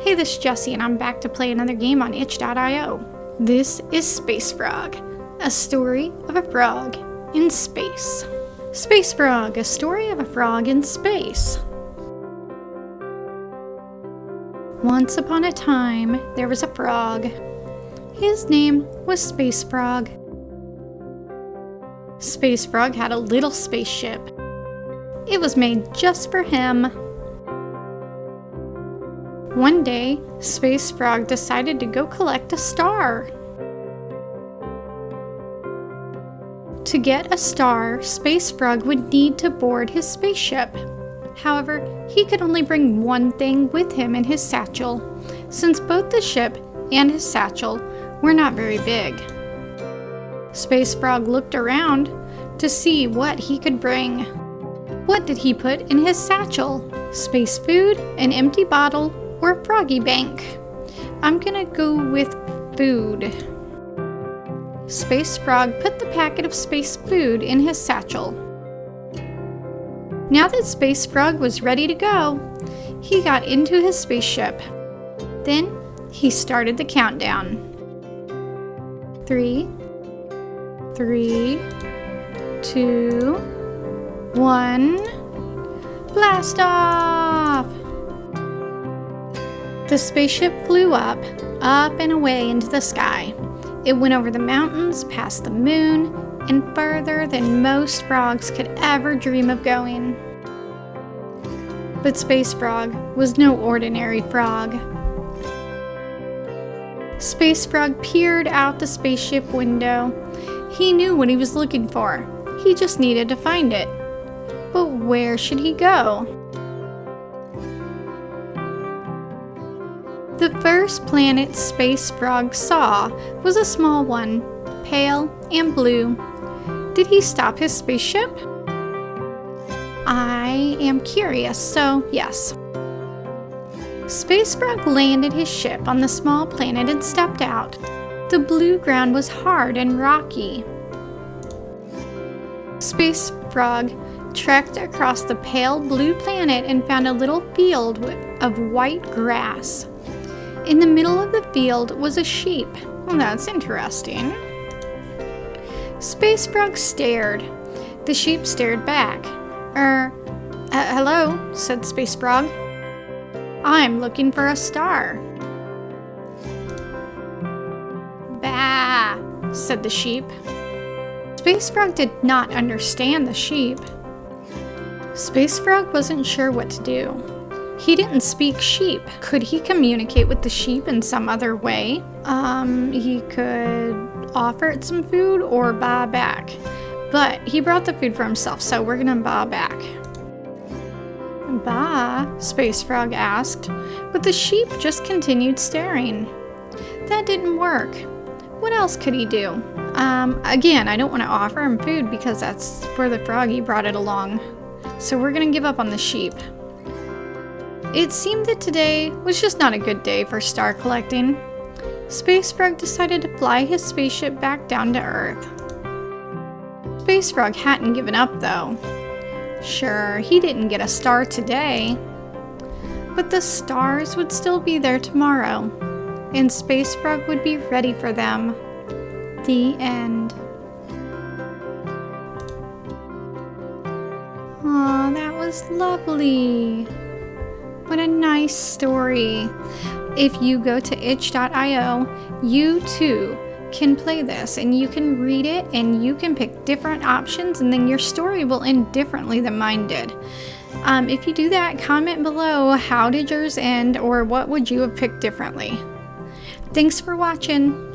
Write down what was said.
Hey, this is Jessie, and I'm back to play another game on itch.io. This is Space Frog, a story of a frog in space. Space Frog, a story of a frog in space. Once upon a time, there was a frog. His name was Space Frog. Space Frog had a little spaceship. It was made just for him. One day, Space Frog decided to go collect a star. To get a star, Space Frog would need to board his spaceship. However, he could only bring one thing with him in his satchel, since both the ship and his satchel were not very big. Space Frog looked around to see what he could bring. What did he put in his satchel? Space food, an empty bottle, or a froggy bank? I'm gonna go with food. Space Frog put the packet of space food in his satchel. Now that Space Frog was ready to go, he got into his spaceship. Then he started the countdown. 3, 2, 1, blast off! The spaceship flew up and away into the sky. It went over the mountains, past the moon, and further than most frogs could ever dream of going. But Space Frog was no ordinary frog. Space Frog peered out the spaceship window. He knew what he was looking for. He just needed to find it. But where should he go? The first planet Space Frog saw was a small one, pale and blue. Did he stop his spaceship? I am curious, so yes. Space Frog landed his ship on the small planet and stepped out. The blue ground was hard and rocky. Space Frog trekked across the pale blue planet and found a little field of white grass. In the middle of the field was a sheep. Well, that's interesting. Space Frog stared. The sheep stared back. Hello, said Space Frog. I'm looking for a star. Bah, said the sheep. Space Frog did not understand the sheep. Space Frog wasn't sure what to do. He didn't speak sheep. Could he communicate with the sheep in some other way? He could offer it some food or baa back. But he brought the food for himself, so we're gonna baa back. Baa? Space Frog asked, but the sheep just continued staring. That didn't work. What else could he do? Again, I don't want to offer him food because that's for the froggy brought it along. So we're gonna give up on the sheep. It seemed that today was just not a good day for star collecting. Space Frog decided to fly his spaceship back down to Earth. Space Frog hadn't given up though. Sure, he didn't get a star today, but the stars would still be there tomorrow, and Space Frog would be ready for them. The end. Aw, that was lovely. What a nice story. If you go to itch.io, you too can play this and you can read it and you can pick different options and then your story will end differently than mine did. If you do that, comment below how did yours end or what would you have picked differently. Thanks for watching.